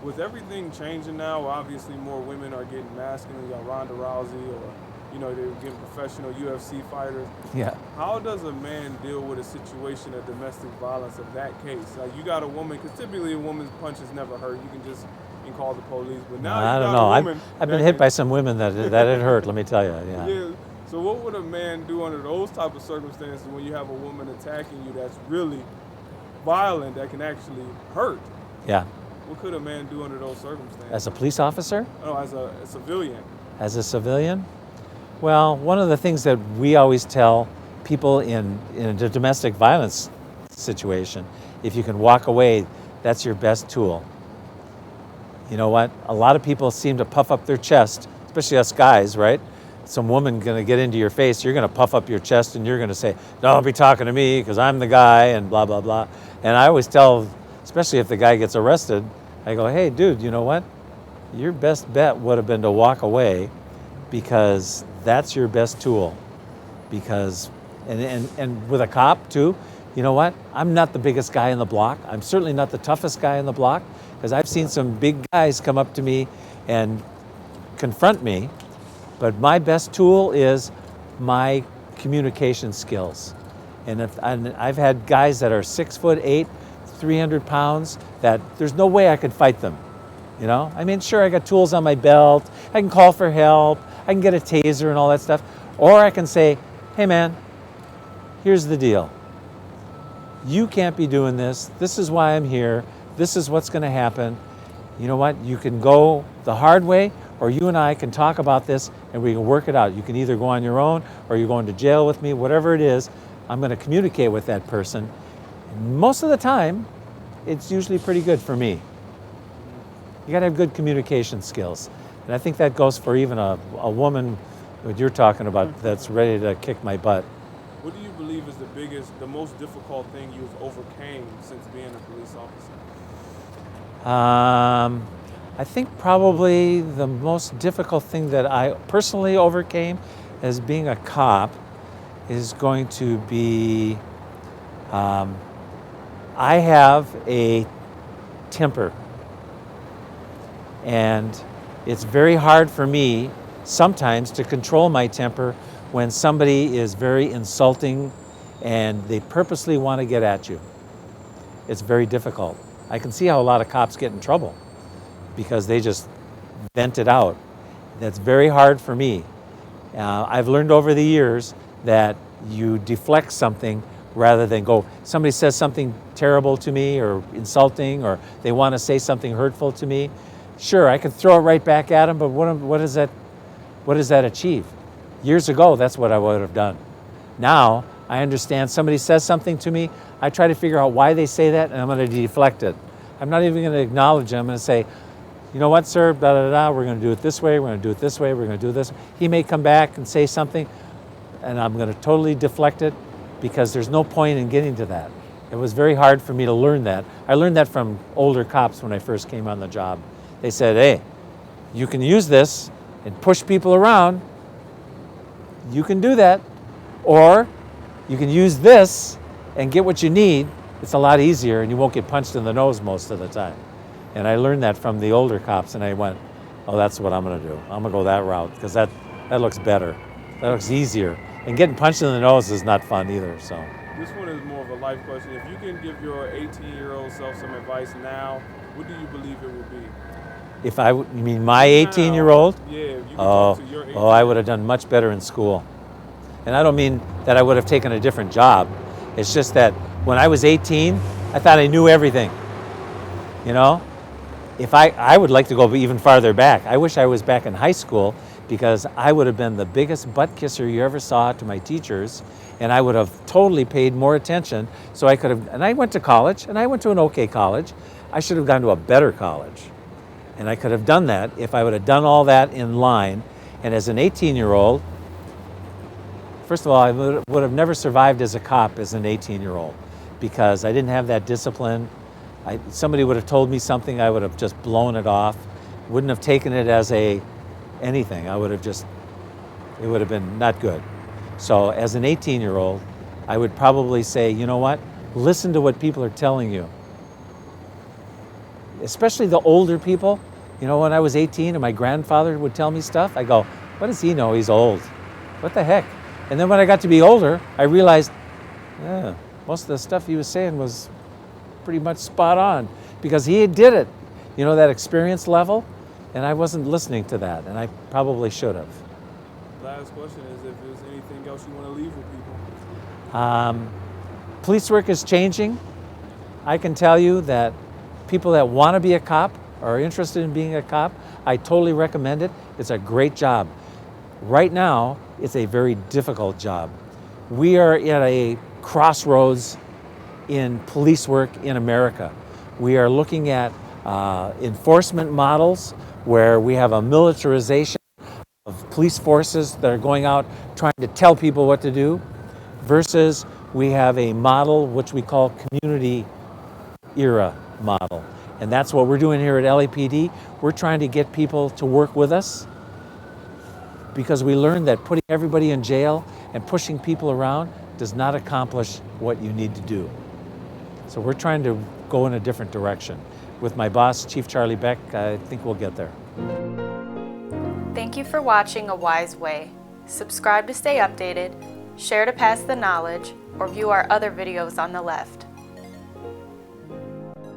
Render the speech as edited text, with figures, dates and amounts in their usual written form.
with everything changing now, obviously more women are getting masculine. You got Ronda Rousey, or they're getting professional UFC fighters. Yeah. How does a man deal with a situation of domestic violence of that case? Like you got a woman, because typically a woman's punches never hurt. You can just call the police. But now I you don't got know. a woman. I've been hit by some women that it hurt. Let me tell you. Yeah. Yeah. So what would a man do under those type of circumstances when you have a woman attacking you that's really violent, that can actually hurt? Yeah. What could a man do under those circumstances? As a police officer? No, as a civilian. As a civilian? Well, one of the things that we always tell people in a domestic violence situation, if you can walk away, that's your best tool. You know what? A lot of people seem to puff up their chest, especially us guys, right? Some woman gonna get into your face, you're gonna puff up your chest and you're gonna say, don't be talking to me because I'm the guy and blah, blah, blah. And I always tell, especially if the guy gets arrested, I go, hey dude, you know what? Your best bet would have been to walk away, because that's your best tool. Because, and with a cop too, you know what? I'm not the biggest guy in the block. I'm certainly not the toughest guy in the block, because I've seen some big guys come up to me and confront me. But my best tool is my communication skills. And I've had guys that are 6'8", 300 pounds, that there's no way I could fight them. I mean, sure, I got tools on my belt. I can call for help. I can get a taser and all that stuff. Or I can say, hey man, here's the deal. You can't be doing this. This is why I'm here. This is what's going to happen. You know what? You can go the hard way, or you and I can talk about this and we can work it out. You can either go on your own, or you're going to jail with me, whatever it is. I'm going to communicate with that person. Most of the time, it's usually pretty good for me. You got to have good communication skills. And I think that goes for even a woman that you're talking about that's ready to kick my butt. What do you believe is the most difficult thing you've overcame since being a police officer? I think probably the most difficult thing that I personally overcame as being a cop is going to be, I have a temper. And it's very hard for me sometimes to control my temper when somebody is very insulting and they purposely want to get at you. It's very difficult. I can see how a lot of cops get in trouble because they just vent it out. That's very hard for me. I've learned over the years that you deflect something rather than go, somebody says something terrible to me or insulting, or they want to say something hurtful to me. Sure, I could throw it right back at them, but what does that achieve? Years ago, that's what I would have done. Now, I understand somebody says something to me, I try to figure out why they say that, and I'm going to deflect it. I'm not even going to acknowledge it. I'm going to say, you know what, sir, blah, blah, blah, we're going to do it this way, we're going to do it this way, we're going to do this. He may come back and say something, and I'm going to totally deflect it, because there's no point in getting to that. It was very hard for me to learn that. I learned that from older cops when I first came on the job. They said, hey, you can use this and push people around. You can do that. Or you can use this and get what you need. It's a lot easier and you won't get punched in the nose most of the time. And I learned that from the older cops, and I went, oh, that's what I'm going to do. I'm going to go that route, because that looks better. That looks easier. And getting punched in the nose is not fun either. So this one is more of a life question. If you can give your 18-year-old self some advice now, what do you believe it would be? You mean my 18-year-old? Yeah, if you could talk to your 18-year-old. I would have done much better in school. And I don't mean that I would have taken a different job. It's just that when I was 18, I thought I knew everything. If I would like to go even farther back. I wish I was back in high school, because I would have been the biggest butt kisser you ever saw to my teachers, and I would have totally paid more attention. So I could have, and I went to college, and I went to an okay college. I should have gone to a better college. And I could have done that if I would have done all that in line. And as an 18-year-old, first of all, I would have never survived as a cop as an 18-year-old, because I didn't have that discipline. Somebody would have told me something, I would have just blown it off. Wouldn't have taken it as anything. It would have been not good. So as an 18-year-old, I would probably say, you know what? Listen to what people are telling you. especially the older people. You know, when I was 18 and my grandfather would tell me stuff, I go, what does he know? He's old. What the heck? And then when I got to be older, I realized, yeah, most of the stuff he was saying was pretty much spot on because he did it, you know, that experience level, and I wasn't listening to that, and I probably should have. Last question is if there's anything else you want to leave with people. Police work is changing. I can tell you that people that want to be a cop or are interested in being a cop, I totally recommend it. It's a great job. Right now, it's a very difficult job. We are at a crossroads in police work in America. We are looking at enforcement models where we have a militarization of police forces that are going out trying to tell people what to do, versus we have a model which we call community era model. And that's what we're doing here at LAPD. We're trying to get people to work with us because we learned that putting everybody in jail and pushing people around does not accomplish what you need to do. So we're trying to go in a different direction. With my boss, Chief Charlie Beck, I think we'll get there. Thank you for watching A Wise Way. Subscribe to stay updated, share to pass the knowledge, or view our other videos on the left.